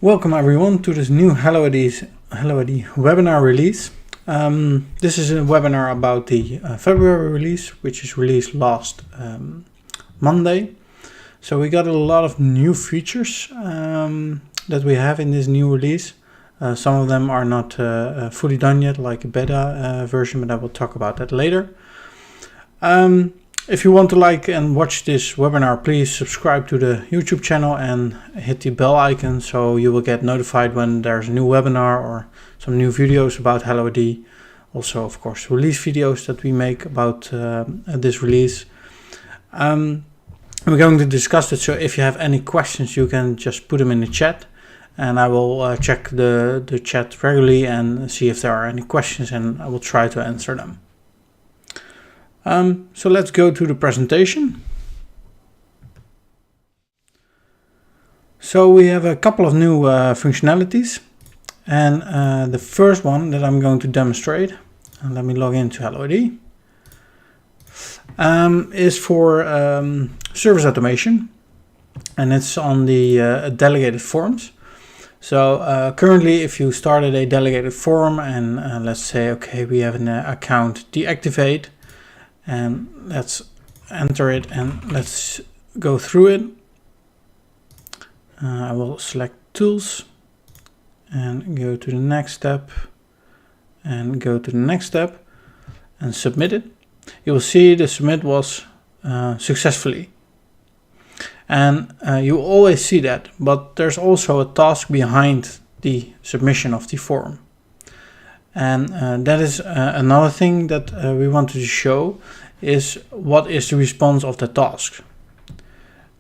Welcome everyone to this new HelloID webinar release. This is a webinar about the February release, which is released last Monday. So we got a lot of new features that we have in this new release. Some of them are not fully done yet, like a beta version, but I will talk about that later. If you want to like and watch this webinar, please subscribe to the YouTube channel and hit the bell icon so you will get notified when there's a new webinar or some new videos about HelloID. Also, of course, release videos that we make about this release. We're going to discuss it, so if you have any questions, you can just put them in the chat and I will check the chat regularly and see if there are any questions, and I will try to answer them. So let's go to the presentation. So we have a couple of new functionalities, and the first one that I'm going to demonstrate, and let me log into HelloID, is for service automation, and it's on the delegated forms. So currently, if you started a delegated form and let's say, okay, we have an account deactivate, and let's enter it and let's go through it. I will select tools and go to the next step and go to the next step and submit it. You will see the submit was successfully. And you always see that, but there's also a task behind the submission of the form. And that is another thing that we wanted to show, is what is the response of the task.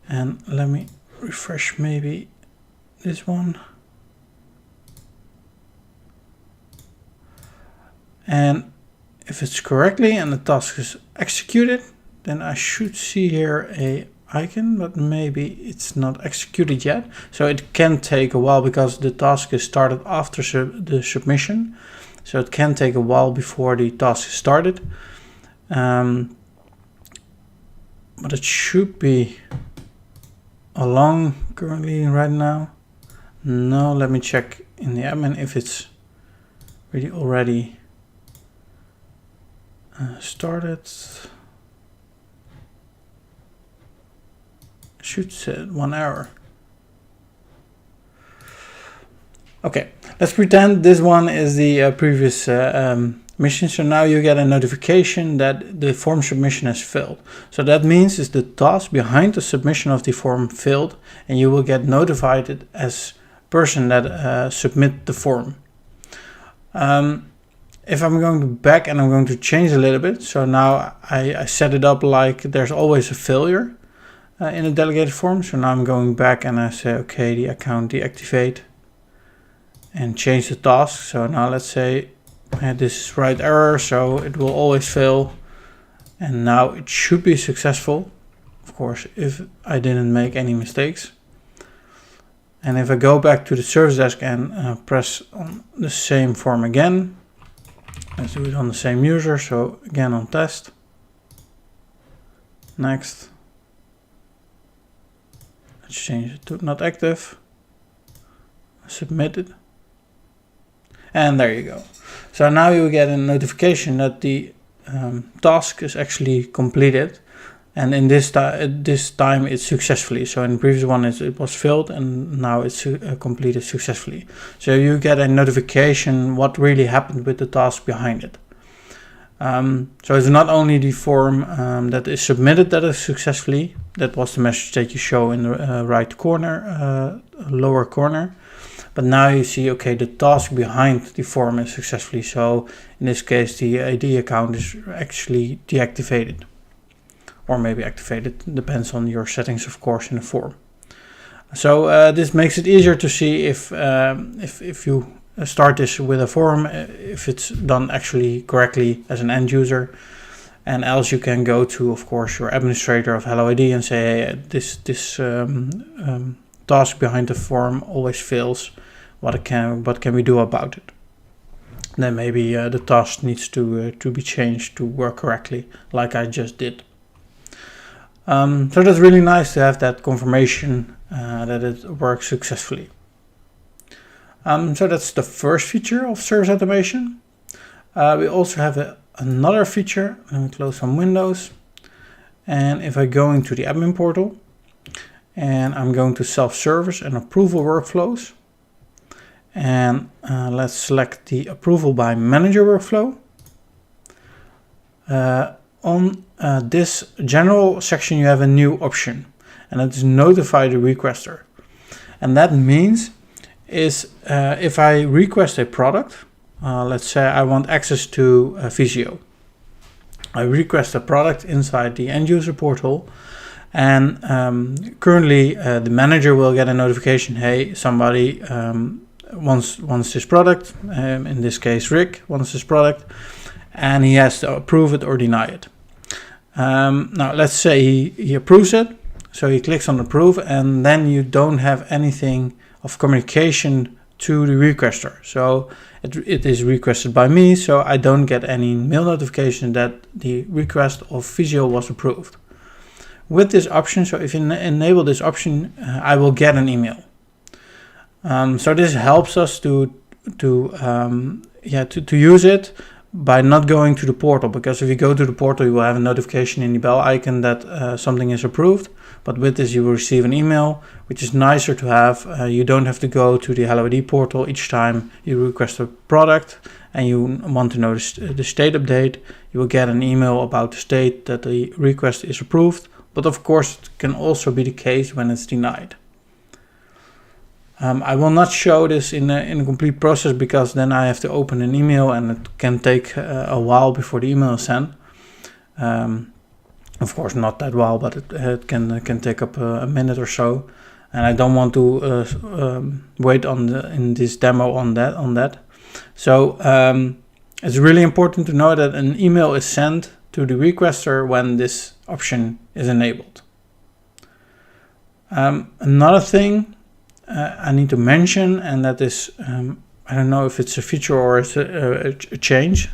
And let me refresh maybe this one. And if it's correctly and the task is executed, then I should see here a icon, but maybe it's not executed yet. So it can take a while because the task is started after the submission. So it can take a while before the task is started. But it should be along currently right now. No, let me check in the admin if it's really already started. Should say 1 hour. Okay, let's pretend this one is the previous mission. So now you get a notification that the form submission has failed. So that means is the task behind the submission of the form failed, and you will get notified as person that submit the form. If I'm going back and I'm going to change a little bit, so now I set it up like there's always a failure in a delegated form. So now I'm going back and I say, okay, the account deactivate and change the task. So now let's say this is right error, so it will always fail, and now it should be successful, of course, if I didn't make any mistakes. And if I go back to the service desk and press on the same form again, let's do it on the same user. So again on test, next, let's change it to not active, submit it, and there you go. So now you get a notification that the task is actually completed, and in this time it's successfully. So in the previous one it was failed, and now it's completed successfully. So you get a notification what really happened with the task behind it. So it's not only the form that is submitted that is successfully. That was the message that you show in the right corner, lower corner. But now you see, okay, the task behind the form is successfully. So in this case, the ID account is actually deactivated, or maybe activated, depends on your settings, of course, in the form. So this makes it easier to see if you start this with a form, if it's done actually correctly as an end user. And else you can go to, of course, your administrator of HelloID and say, hey, this task behind the form always fails. What can we do about it? Then maybe the task needs to be changed to work correctly, like I just did. So that's really nice to have that confirmation that it works successfully. So that's the first feature of service automation. We also have another feature. Let me close some windows. And if I go into the admin portal and I'm going to self-service and approval workflows, and let's select the approval by manager workflow. On this general section, you have a new option, and that is notify the requester. And that means is if I request a product, let's say I want access to Visio. I request a product inside the end user portal, and currently the manager will get a notification, hey, somebody wants this product, in this case Rick wants this product, and he has to approve it or deny it. Now let's say he approves it, so he clicks on approve, and then you don't have anything of communication to the requester. So it is requested by me, so I don't get any mail notification that the request of Visio was approved. With this option, so if you enable this option, I will get an email. So this helps us to use it by not going to the portal, because if you go to the portal, you will have a notification in the bell icon that something is approved. But with this, you will receive an email, which is nicer to have. You don't have to go to the HelloID portal each time you request a product and you want to know the state update. You will get an email about the state that the request is approved. But of course, it can also be the case when it's denied. I will not show this in a complete process, because then I have to open an email and it can take a while before the email is sent. Of course, not that while, but it can take up a minute or so, and I don't want to wait in this demo on that. So it's really important to know that an email is sent to the requester when this option is enabled. Another thing I need to mention, and that is, I don't know if it's a feature or it's a change,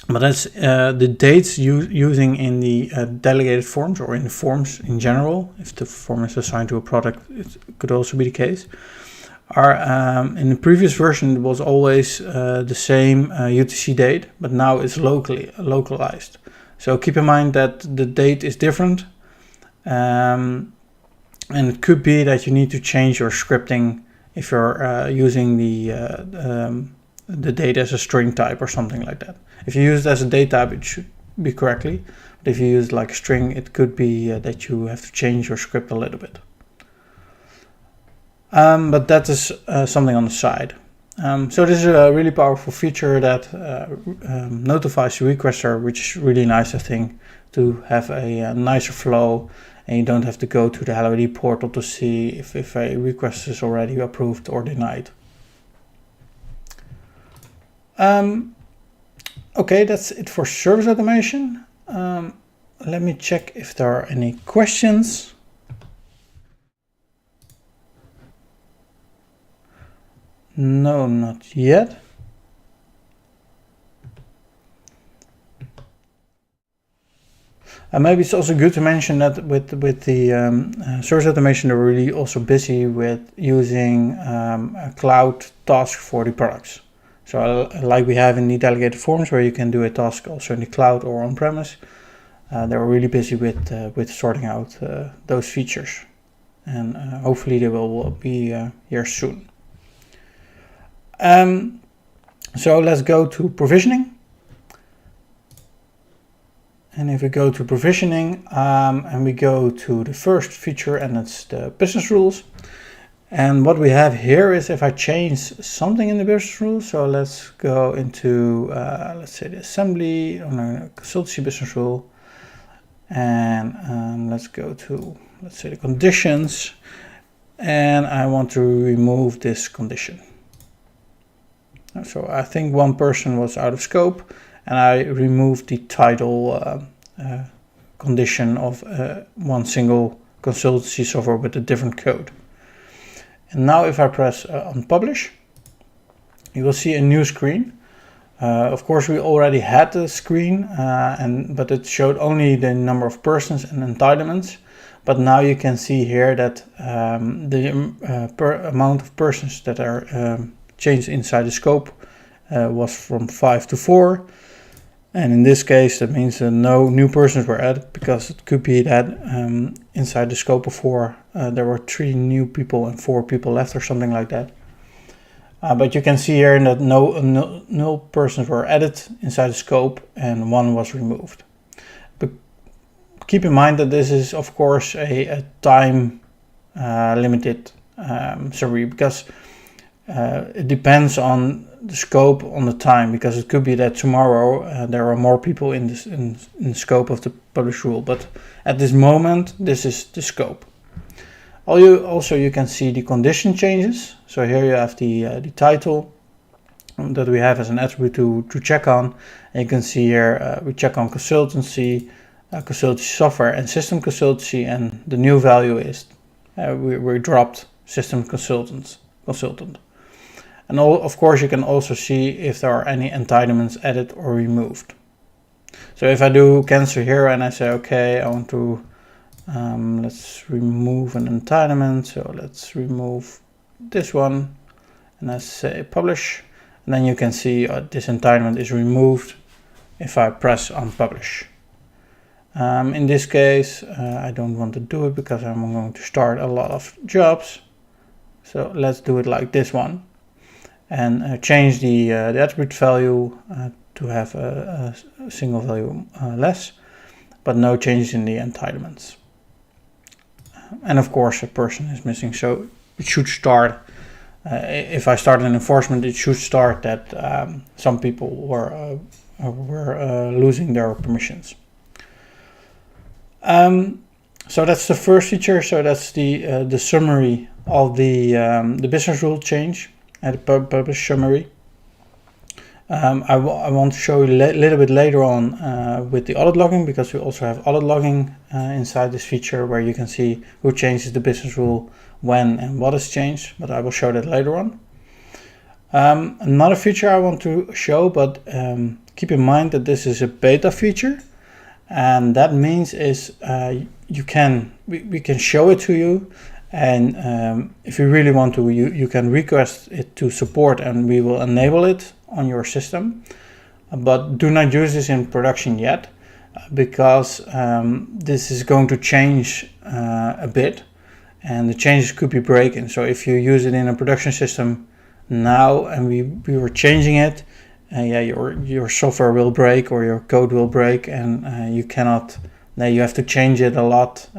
but that's the dates using in the delegated forms, or in the forms in general. If the form is assigned to a product, it could also be the case. In the previous version, it was always the same UTC date, but now it's localized. So keep in mind that the date is different. And it could be that you need to change your scripting if you're using the date as a string type or something like that. If you use it as a date type, it should be correctly. But if you use like a string, it could be that you have to change your script a little bit. But that is something on the side. So this is a really powerful feature that notifies the requester, which is really nice, I think, to have a nicer flow. And you don't have to go to the HelloID portal to see if a request is already approved or denied. Okay, that's it for service automation. Let me check if there are any questions. No, not yet. Maybe it's also good to mention that with the service automation, they're really also busy with using a cloud task for the products. So like we have in the delegated forms, where you can do a task also in the cloud or on-premise, they're really busy with sorting out those features. And hopefully they will be here soon. So let's go to provisioning. And if we go to provisioning and we go to the first feature, and it's the business rules. And what we have here is if I change something in the business rules. So let's go into, let's say the assembly, or no, consultancy business rule. And let's go to, let's say the conditions. And I want to remove this condition. So I think one person was out of scope. And I removed the title condition of one single consultancy software with a different code. And now if I press on publish, you will see a new screen. Of course, we already had the screen, but it showed only the number of persons and entitlements. but now you can see here that the amount of persons that are changed inside the scope was from 5 to 4. And in this case, that means that no new persons were added, because it could be that inside the scope of 4, there were 3 new people and 4 people left or something like that. But you can see here that no persons were added inside the scope and 1 was removed. But keep in mind that this is, of course, a time limited summary, because it depends on the scope, on the time, because it could be that tomorrow there are more people in the scope of the publish rule, but at this moment this is the scope. Also you can see the condition changes. So here you have the title that we have as an attribute to check on, and you can see here we check on consultancy, consultancy software and system consultancy, and the new value is we dropped system consultant. And of course you can also see if there are any entitlements added or removed. So if I do cancel here and I say, okay, I want to, let's remove an entitlement. So let's remove this one, and I say publish. And then you can see this entitlement is removed if I press on publish. In this case, I don't want to do it because I'm going to start a lot of jobs. So let's do it like this one. And change the attribute value to have a single value less, but no changes in the entitlements. And of course a person is missing, so it should start, if I start an enforcement, it should start that some people were losing their permissions. So that's the first feature. So that's the summary of the business rule change. At the publish summary. I want to show you a little bit later on with the audit logging, because we also have audit logging inside this feature, where you can see who changes the business rule, when and what is changed, but I will show that later on. Another feature I want to show, but keep in mind that this is a beta feature, and that means is we can show it to you. And if you really want to, you can request it to support and we will enable it on your system. But do not use this in production yet, because this is going to change a bit, and the changes could be breaking. So if you use it in a production system now and we were changing it, yeah, your software will break or your code will break, and you cannot, you have to change it a lot.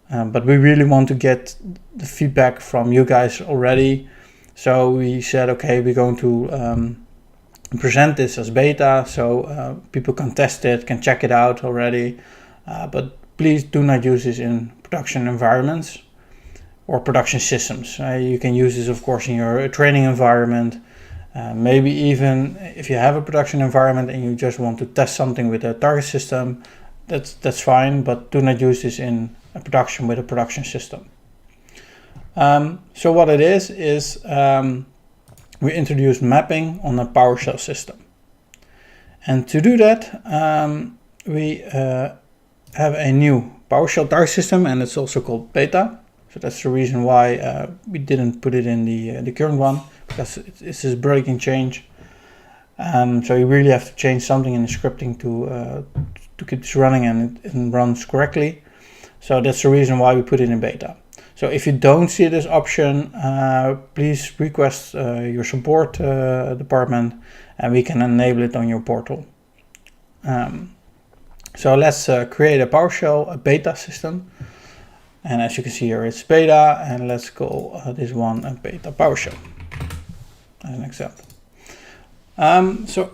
But we really want to get the feedback from you guys already. So we said, okay, we're going to present this as beta, so people can test it, can check it out already. But please do not use this in production environments or production systems. You can use this, of course, in your training environment. Maybe even if you have a production environment and you just want to test something with a target system, that's fine, but do not use this in a production with a production system. So what it is we introduced mapping on a PowerShell system. And to do that, we have a new PowerShell target system, and it's also called beta. So that's the reason why we didn't put it in the current one, because it's this breaking change. So you really have to change something in the scripting to keep this running and it runs correctly. So that's the reason why we put it in beta. So if you don't see this option, please request your support department, and we can enable it on your portal. So let's create a PowerShell, a beta system. And as you can see here, it's beta, and let's call this one a beta PowerShell as an example. So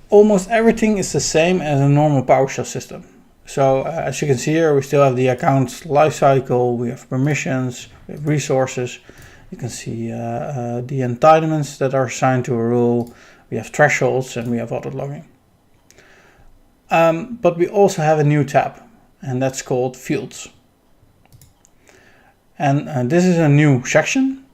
almost everything is the same as a normal PowerShell system. So as you can see here, we still have the accounts lifecycle, we have permissions, we have resources. You can see the entitlements that are assigned to a rule, we have thresholds, and we have audit logging. But we also have a new tab, and that's called fields. And this is a new section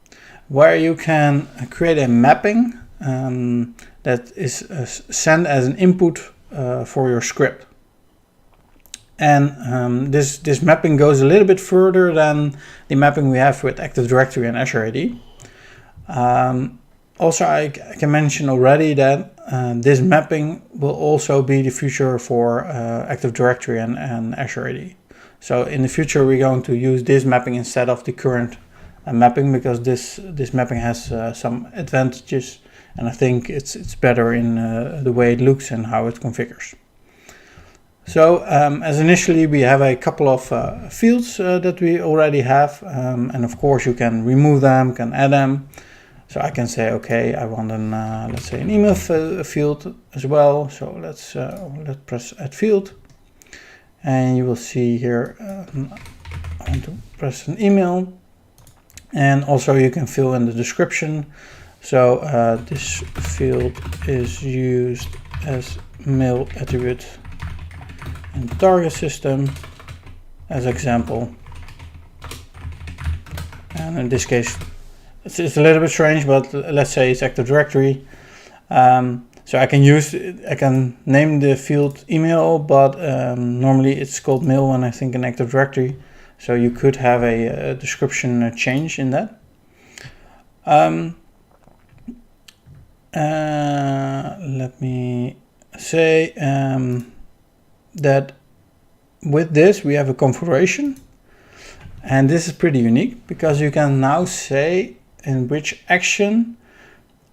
where you can create a mapping that is sent as an input for your script. And this mapping goes a little bit further than the mapping we have with Active Directory and Azure AD. Also, I can mention already that this mapping will also be the future for Active Directory and Azure AD. So in the future, we're going to use this mapping instead of the current mapping, because this mapping has some advantages, and I think it's better in the way it looks and how it configures. So as initially, we have a couple of fields that we already have, and of course you can remove them, can add them. So I can say, okay, I want an let's say an email field as well. So let's press add field, and you will see here I want to press an email, and also you can fill in the description. So this field is used as mail attribute in the target system as example, and in this case it's a little bit strange, but let's say it's Active Directory. So I can name the field email, but normally it's called mail when I think in Active Directory. So you could have a description change in that. Let me say that with this we have a configuration, and this is pretty unique because you can now say in which action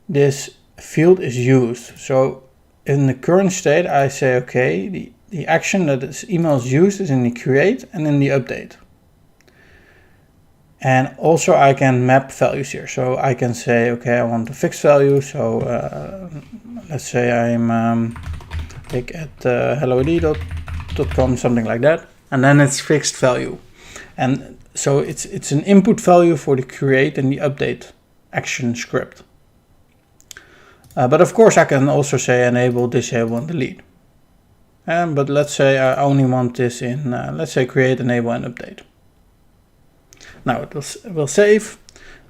this field is used. So in the current state I say, okay, the action that this email is used is in the create and in the update. And also I can map values here. So I can say, okay, I want a fixed value. So let's say I'm at HelloID.com, something like that. And then it's fixed value. And so it's an input value for the create and the update action script. But of course I can also say enable, disable, and delete. But let's say I only want this in, let's say create, enable, and update. Now it will save.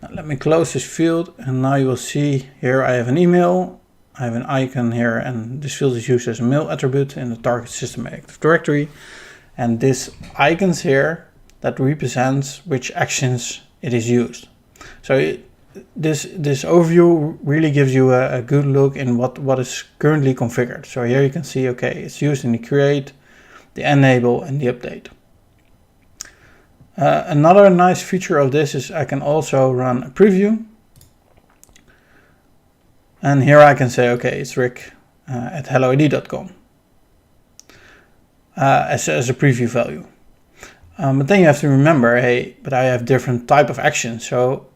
Now let me close this field, and now you will see here I have an email, I have an icon here, and this field is used as a mail attribute in the target system Active Directory. And this icons here that represents which actions it is used. So this overview really gives you a good look in what is currently configured. So here you can see, okay, it's used in the create, the enable, and the update. Another nice feature of this is I can also run a preview. And here I can say, okay, it's Rick at HelloID.com as a preview value. But then you have to remember, hey, but I have different type of actions. So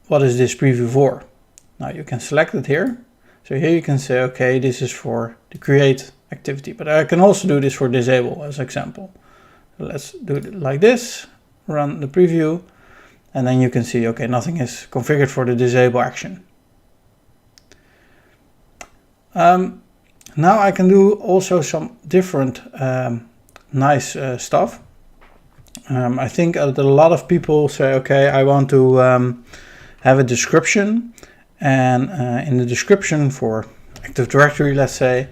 what is this preview for? Now you can select it here. So here you can say, okay, this is for the create activity, but I can also do this for disable as example. So let's do it like this, run the preview, and then you can see, okay, nothing is configured for the disable action. Now I can do also some different nice stuff. I think that a lot of people say, okay, I want to have a description, and in the description for Active Directory, let's say,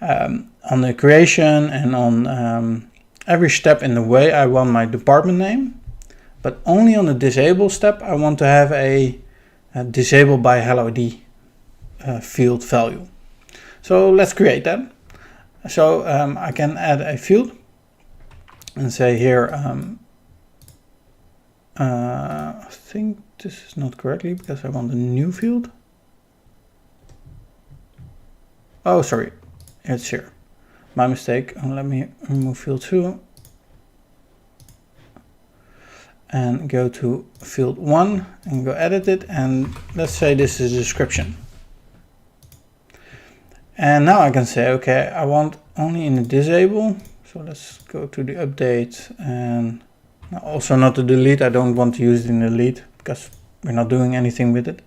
on the creation and on every step in the way I want my department name, but only on the disable step I want to have a disable by HelloID field value. So let's create that. So I can add a field and say here, I think this is not correctly because I want a new field. Oh, sorry, it's here. My mistake. Let me remove field 2 and go to field 1 and go edit it. And let's say this is a description. And now I can say, okay, I want only in the disable. So let's go to the update, and also not to delete. I don't want to use it in the delete because we're not doing anything with it.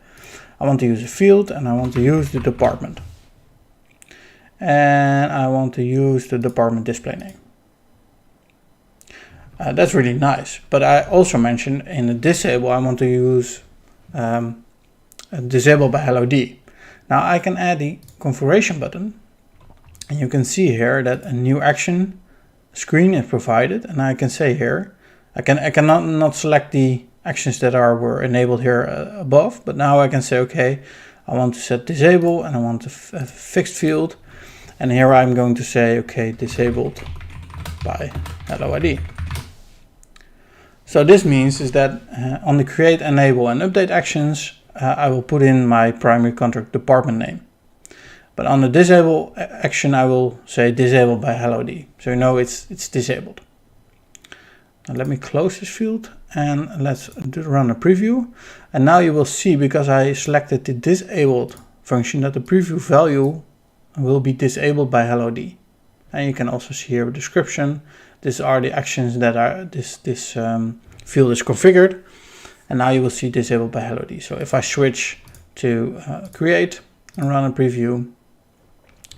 I want to use a field, and I want to use the department. And I want to use the department display name. That's really nice. But I also mentioned in the disable, I want to use disable by HelloID. Now I can add the configuration button, and you can see here that a new action screen is provided, and I can say here, I cannot not select the actions that were enabled here above, but now I can say, okay, I want to set disable and I want a fixed field, and here I'm going to say, okay, disabled by HelloID. So this means is that on the create, enable and update actions, I will put in my primary contract department name. But on the disable action, I will say disabled by HelloID. So you know it's disabled. Now let me close this field and let's run a preview. And now you will see, because I selected the disabled function, that the preview value will be disabled by HelloID. And you can also see here a description. These are the actions that are this field is configured. And now you will see disabled by HelloID. So if I switch to create and run a preview,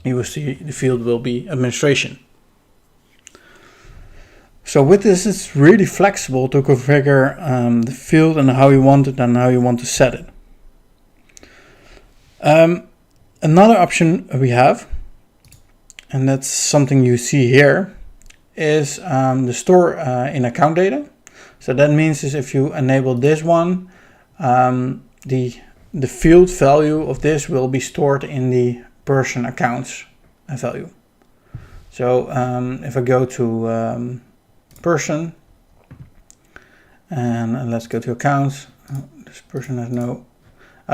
you will see the field will be administration. So with this, it's really flexible to configure the field and how you want it and how you want to set it. Another option we have, and that's something you see here, is the store in account data. So that means is if you enable this one, the field value of this will be stored in the person accounts value. So if I go to person and let's go to accounts, this person has no,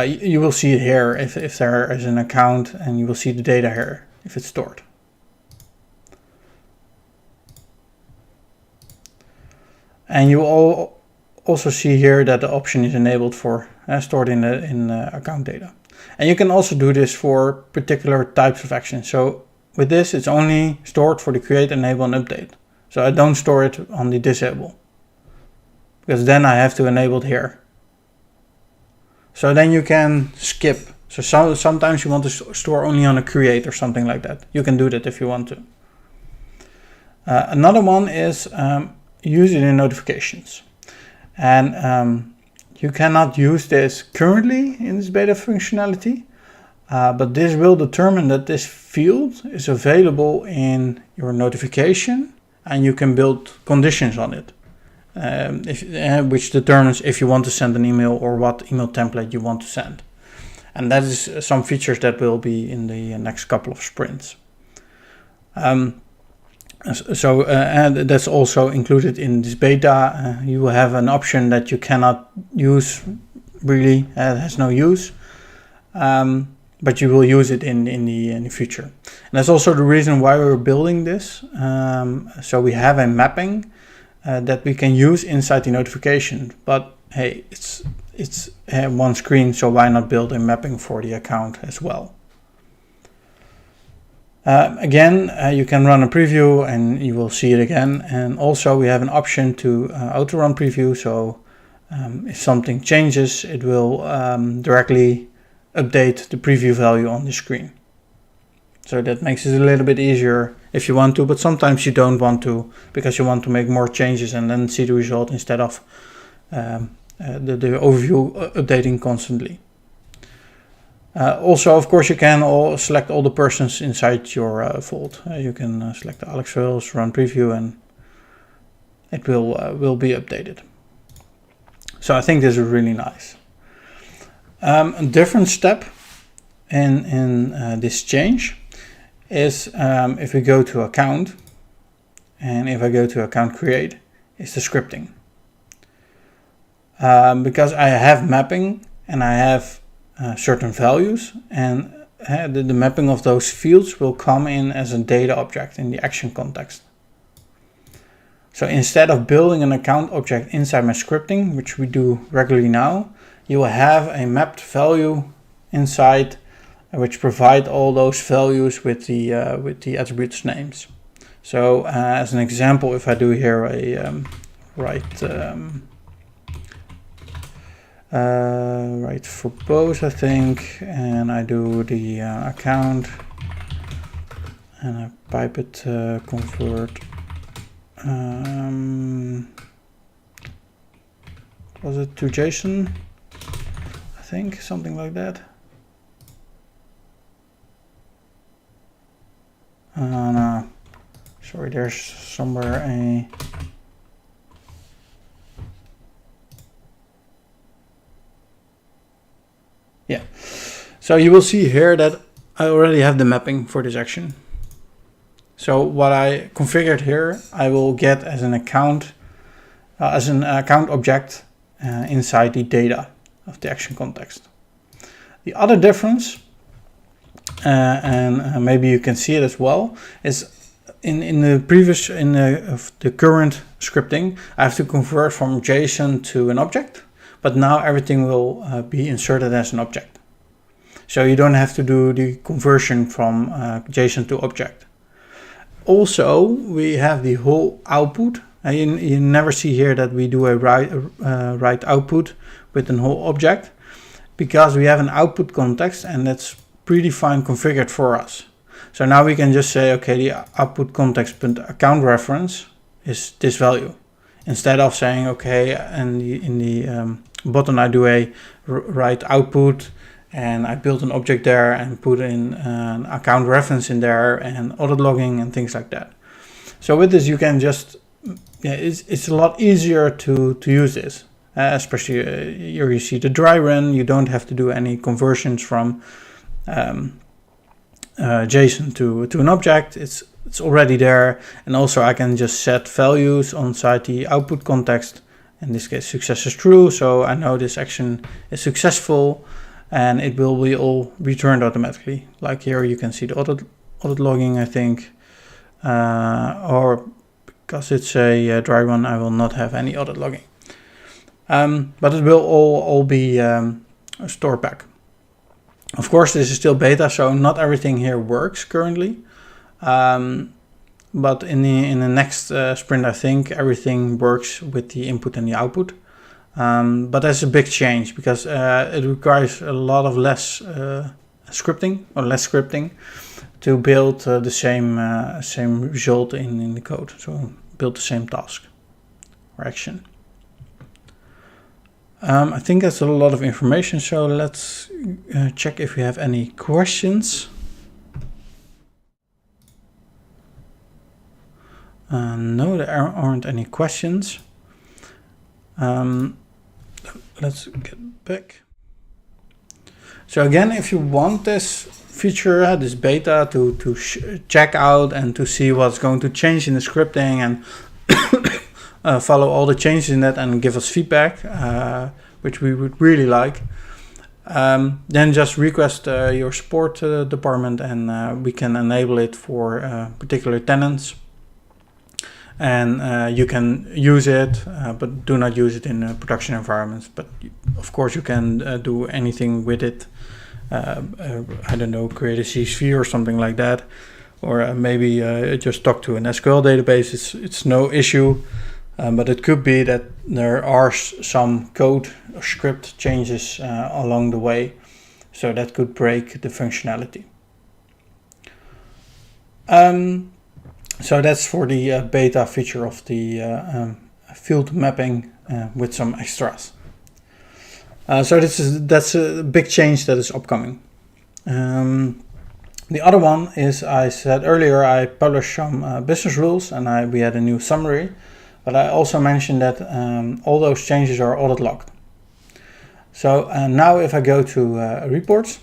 you will see it here if there is an account, and you will see the data here if it's stored. And you will also see here that the option is enabled for stored in the account data. And you can also do this for particular types of actions. So with this, it's only stored for the create, enable, and update. So I don't store it on the disable, because then I have to enable it here. So then you can skip. So sometimes you want to store only on a create or something like that. You can do that if you want to. Another one is use it in notifications. And you cannot use this currently in this beta functionality, but this will determine that this field is available in your notification, and you can build conditions on it, which determines if you want to send an email or what email template you want to send. And that is some features that will be in the next couple of sprints. And that's also included in this beta. You will have an option that you cannot use, really, it has no use, but you will use it in the future. And that's also the reason why we're building this. So we have a mapping that we can use inside the notification, but hey, it's one screen, so why not build a mapping for the account as well? Again, you can run a preview and you will see it again. And also we have an option to auto run preview. So if something changes, it will directly update the preview value on the screen. So that makes it a little bit easier if you want to, but sometimes you don't want to, because you want to make more changes and then see the result instead of the overview updating constantly. Also, of course, you can select all the persons inside your vault. You can select Alex Wales, run preview, and it will be updated. So I think this is really nice. A different step in this change is if we go to account, and if I go to account create, is the scripting. Because I have mapping and I have certain values, and the mapping of those fields will come in as a data object in the action context. So instead of building an account object inside my scripting, which we do regularly now, you will have a mapped value inside, which provide all those values with the attributes names. So as an example, if I do here a write for both, I think, and I do the account, and I pipe it convert. Was it to JSON? I think something like that. No, Sorry, there's somewhere a... Yeah, so you will see here that I already have the mapping for this action. So what I configured here, I will get as an account object inside the data of the action context. The other difference, and maybe you can see it as well, is in the current scripting, I have to convert from JSON to an object, but now everything will be inserted as an object. So you don't have to do the conversion from JSON to object. Also, we have the whole output. You never see here that we do a write output with a whole object, because we have an output context and that's predefined configured for us. So now we can just say, okay, the output context account reference is this value, instead of saying, okay, and in the button I do a write output and I build an object there and put in an account reference in there and audit logging and things like that. So with this you can just, it's a lot easier to use this, especially here you see the dry run. You don't have to do any conversions from JSON to an object. It's already there, and also I can just set values on side the output context. In this case, success is true, so I know this action is successful, and it will be all returned automatically. Like here, you can see the audit logging, I think, or because it's a dry run, I will not have any audit logging. But it will all be stored back. Of course, this is still beta, so not everything here works currently. But in the next sprint, I think everything works with the input and the output. But that's a big change, because it requires a lot of less scripting to build the same result in the code. So build the same task or action. I think that's a lot of information, so let's check if we have any questions. No, there aren't any questions. Let's get back. So again, if you want this feature, this beta, to check out and to see what's going to change in the scripting and follow all the changes in that and give us feedback, which we would really like, then just request your support department, and we can enable it for particular tenants. And you can use it, but do not use it in production environments. But of course you can do anything with it. I don't know, create a CSV or something like that, or maybe just talk to an SQL database. It's no issue, but it could be that there are some code or script changes along the way, so that could break the functionality. So that's for the beta feature of the field mapping with some extras. So that's a big change that is upcoming. The other one is, I said earlier, I published some business rules, and we had a new summary, but I also mentioned that all those changes are audit logged. So now if I go to reports,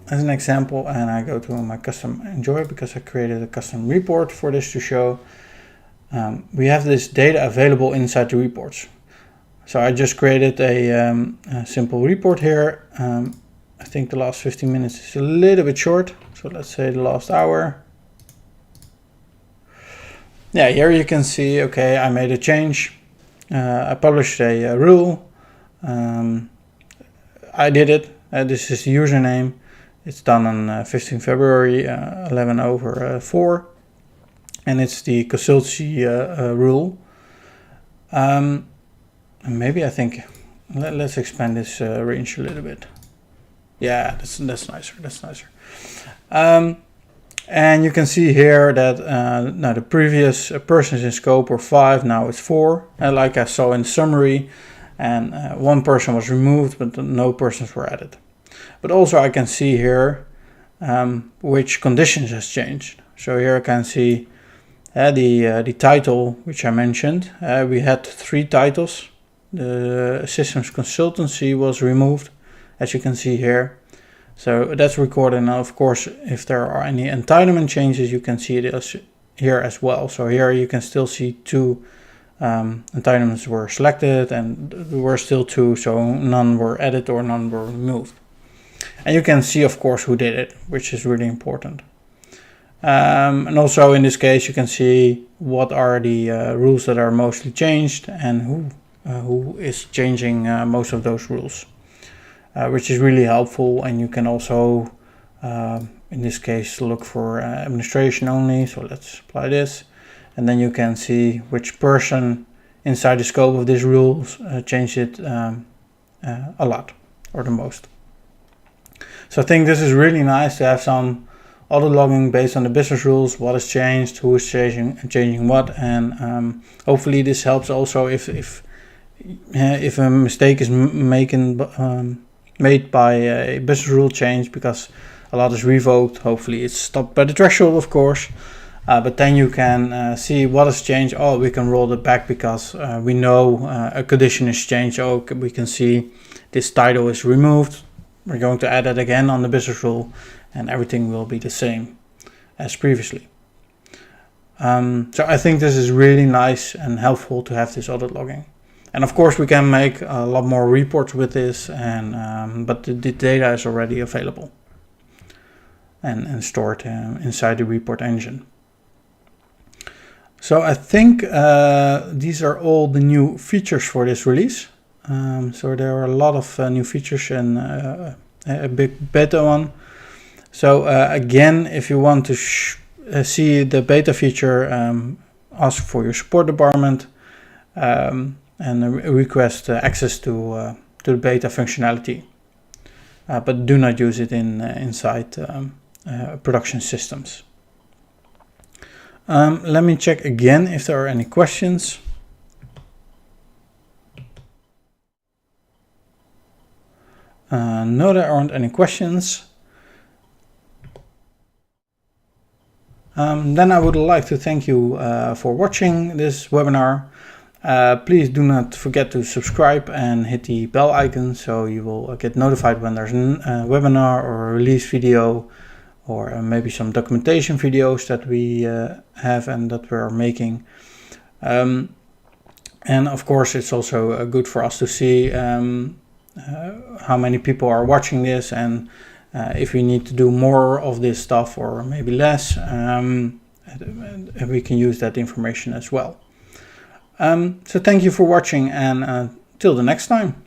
as an example, and I go to my custom enjoy, because I created a custom report for this to show, we have this data available inside the reports. So I just created a simple report here. I think the last 15 minutes is a little bit short, so let's say the last hour. Yeah, here you can see, okay, I made a change. I published a rule. I did it. This is the username. It's done on 15 February, 11/4, and it's the consultancy rule. Maybe I think, let's expand this range a little bit. Yeah, that's nicer, that's nicer. And you can see here that now the previous persons in scope were 5, now it's 4, like I saw in the summary, and 1 person was removed, but no persons were added. But also I can see here which conditions has changed. So here you can see the title which I mentioned. We had 3 titles. The systems consultancy was removed, as you can see here. So that's recorded. Now, of course, if there are any entitlement changes, you can see it here as well. So here you can still see 2 entitlements were selected, and there were still 2, so none were added or none were removed. And you can see, of course, who did it, which is really important. And also in this case, you can see what are the rules that are mostly changed and who is changing most of those rules, which is really helpful. And you can also, in this case, look for administration only. So let's apply this. And then you can see which person inside the scope of these rules changed it a lot or the most. So I think this is really nice to have some auto logging based on the business rules, what has changed, who is changing what, and hopefully this helps also if a mistake is made by a business rule change because a lot is revoked. Hopefully it's stopped by the threshold, of course. But then you can see what has changed. Oh, we can roll it back because we know a condition is changed. Oh, we can see this title is removed. We're going to add it again on the business rule and everything will be the same as previously. So I think this is really nice and helpful to have this audit logging. And of course we can make a lot more reports with this, and but the data is already available and stored inside the report engine. So I think these are all the new features for this release. So there are a lot of new features and a big beta one. So again, if you want to see the beta feature, ask for your support department and request access to the beta functionality. But do not use it inside production systems. Let me check again if there are any questions. No, there aren't any questions. Then I would like to thank you for watching this webinar. Please do not forget to subscribe and hit the bell icon so you will get notified when there's a webinar or a release video, or maybe some documentation videos that we have and that we're making. And of course it's also good for us to see how many people are watching this, and if we need to do more of this stuff or maybe less, we can use that information as well. So thank you for watching, and till the next time.